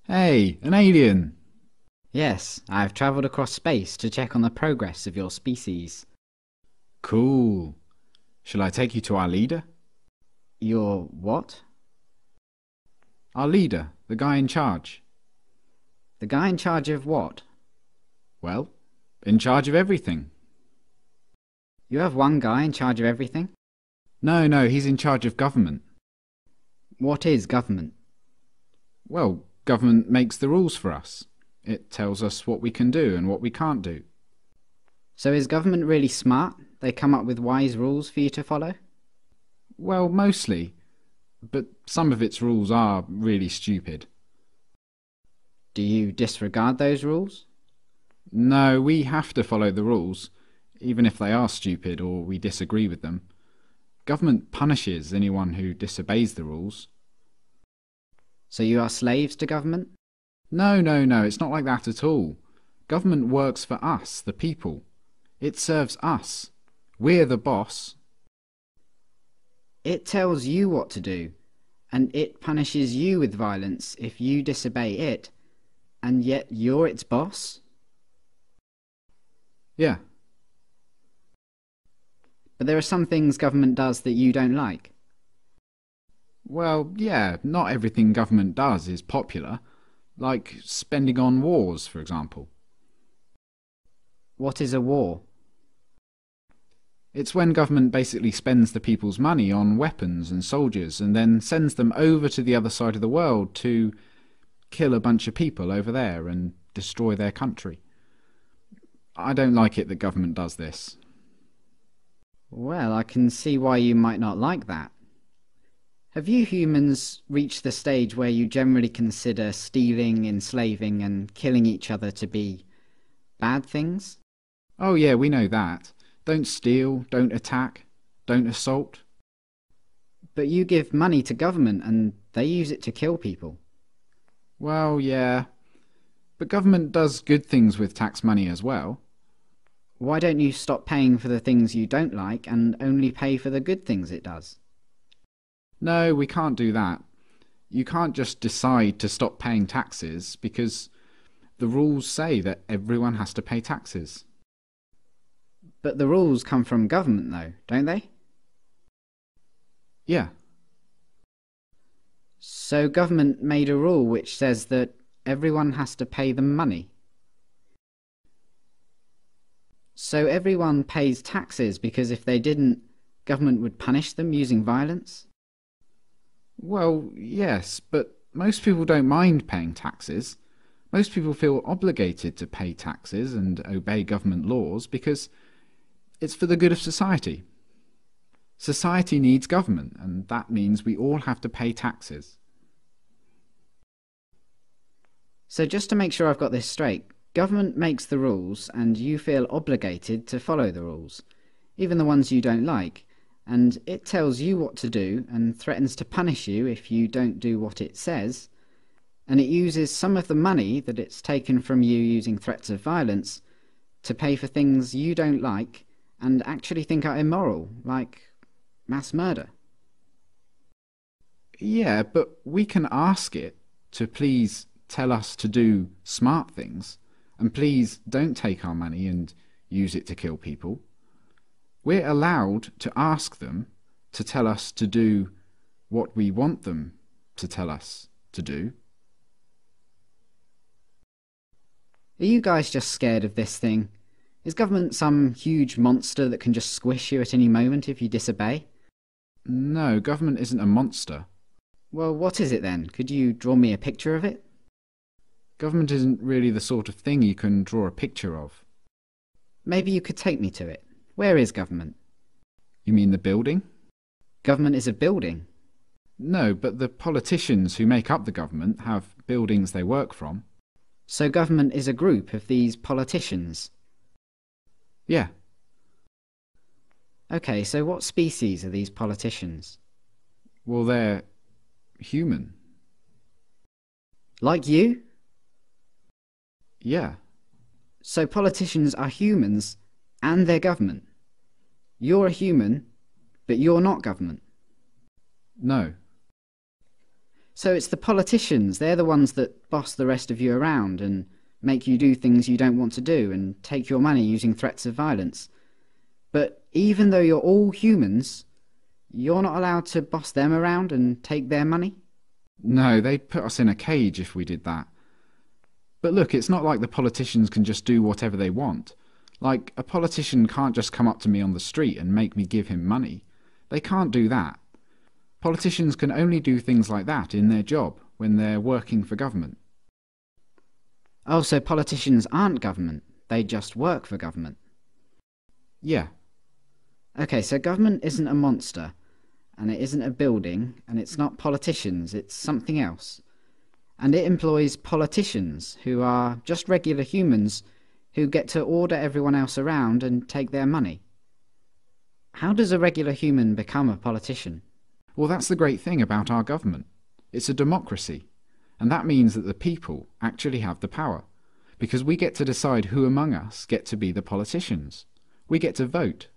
Hey, an alien! Yes, I've travelled across space to check on the progress of your species. Cool. Shall I take you to our leader? Your what? Our leader, the guy in charge. The guy in charge of what? Well, in charge of everything. You have one guy in charge of everything? No, he's in charge of government. What is government? Well, government makes the rules for us. It tells us what we can do and what we can't do. So is government really smart? They come up with wise rules for you to follow? Well, mostly, but some of its rules are really stupid. Do you disregard those rules? No, we have to follow the rules, even if they are stupid or we disagree with them. Government punishes anyone who disobeys the rules. So you are slaves to government? No, it's not like that at all. Government works for us, the people. It serves us. We're the boss. It tells you what to do, and it punishes you with violence if you disobey it, and yet you're its boss? Yeah. But there are some things government does that you don't like. Well, yeah, not everything government does is popular. Like spending on wars, for example. What is a war? It's when government basically spends the people's money on weapons and soldiers and then sends them over to the other side of the world to kill a bunch of people over there and destroy their country. I don't like it that government does this. Well, I can see why you might not like that. Have you humans reached the stage where you generally consider stealing, enslaving, and killing each other to be bad things? Oh yeah, we know that. Don't steal, don't attack, don't assault. But you give money to government and they use it to kill people. Well, yeah. But government does good things with tax money as well. Why don't you stop paying for the things you don't like and only pay for the good things it does? No, we can't do that. You can't just decide to stop paying taxes because the rules say that everyone has to pay taxes. But the rules come from government though, don't they? Yeah. So government made a rule which says that everyone has to pay them money. So everyone pays taxes because if they didn't, government would punish them using violence? Well, yes, but most people don't mind paying taxes. Most people feel obligated to pay taxes and obey government laws because it's for the good of society. Society needs government, and that means we all have to pay taxes. So just to make sure I've got this straight, government makes the rules and you feel obligated to follow the rules, even the ones you don't like, and it tells you what to do and threatens to punish you if you don't do what it says, and it uses some of the money that it's taken from you using threats of violence to pay for things you don't like and actually think are immoral, like mass murder. Yeah, but we can ask it to please tell us to do smart things, and please don't take our money and use it to kill people. We're allowed to ask them to tell us to do what we want them to tell us to do. Are you guys just scared of this thing? Is government some huge monster that can just squish you at any moment if you disobey? No, government isn't a monster. Well, what is it then? Could you draw me a picture of it? Government isn't really the sort of thing you can draw a picture of. Maybe you could take me to it. Where is government? You mean the building? Government is a building. No, but the politicians who make up the government have buildings they work from. So government is a group of these politicians. Yeah. Okay, so what species are these politicians? Well, they're human. Like you? Yeah. So politicians are humans and they're government. You're a human, but you're not government. No. So it's the politicians, they're the ones that boss the rest of you around and make you do things you don't want to do and take your money using threats of violence. But even though you're all humans, you're not allowed to boss them around and take their money? No, they'd put us in a cage if we did that. But look, it's not like the politicians can just do whatever they want. Like, a politician can't just come up to me on the street and make me give him money. They can't do that. Politicians can only do things like that in their job, when they're working for government. Oh, so politicians aren't government, they just work for government. Yeah. Okay, so government isn't a monster, and it isn't a building, and it's not politicians, it's something else. And it employs politicians, who are just regular humans, who get to order everyone else around and take their money. How does a regular human become a politician? Well, that's the great thing about our government. It's a democracy, and that means that the people actually have the power, because we get to decide who among us get to be the politicians. We get to vote.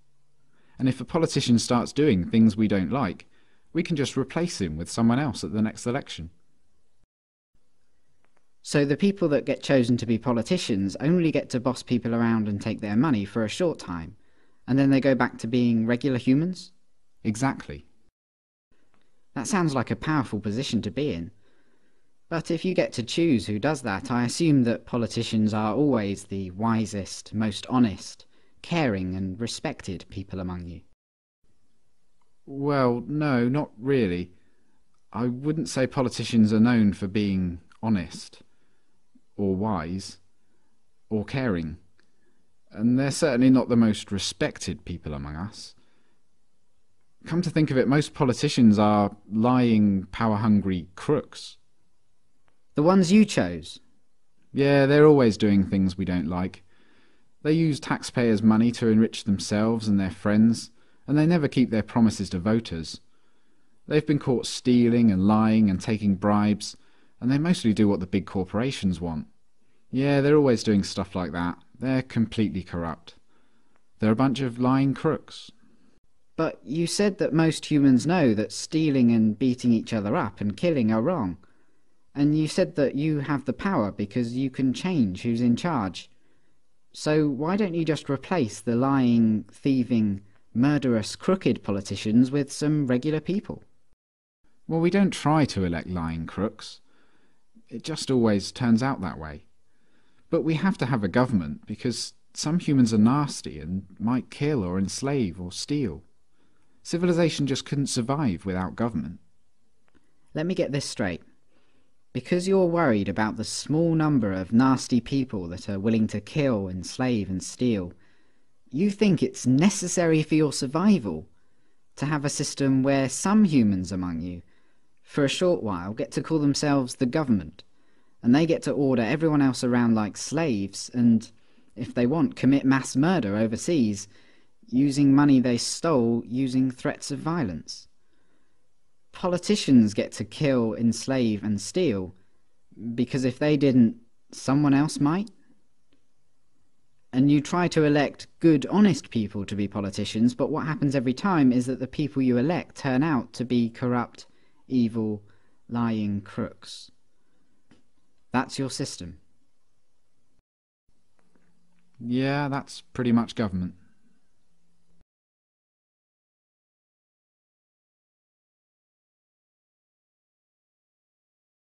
And if a politician starts doing things we don't like, we can just replace him with someone else at the next election. So the people that get chosen to be politicians only get to boss people around and take their money for a short time, and then they go back to being regular humans? Exactly. That sounds like a powerful position to be in. But if you get to choose who does that, I assume that politicians are always the wisest, most honest, caring and respected people among you. Well, no, not really. I wouldn't say politicians are known for being honest, or wise, or caring. And they're certainly not the most respected people among us. Come to think of it, most politicians are lying, power-hungry crooks. The ones you chose? Yeah, they're always doing things we don't like. They use taxpayers' money to enrich themselves and their friends, and they never keep their promises to voters. They've been caught stealing and lying and taking bribes, and they mostly do what the big corporations want. Yeah, they're always doing stuff like that. They're completely corrupt. They're a bunch of lying crooks. But you said that most humans know that stealing and beating each other up and killing are wrong. And you said that you have the power because you can change who's in charge. So why don't you just replace the lying, thieving, murderous, crooked politicians with some regular people? Well, we don't try to elect lying crooks. It just always turns out that way. But we have to have a government because some humans are nasty and might kill or enslave or steal. Civilization just couldn't survive without government. Let me get this straight. Because you're worried about the small number of nasty people that are willing to kill, enslave and steal, you think it's necessary for your survival to have a system where some humans among you, for a short while, get to call themselves the government, and they get to order everyone else around like slaves and, if they want, commit mass murder overseas, using money they stole using threats of violence. Politicians get to kill, enslave and steal because if they didn't, someone else might. And you try to elect good, honest people to be politicians, but what happens every time is that the people you elect turn out to be corrupt, evil, lying crooks. That's your system. Yeah, that's pretty much government.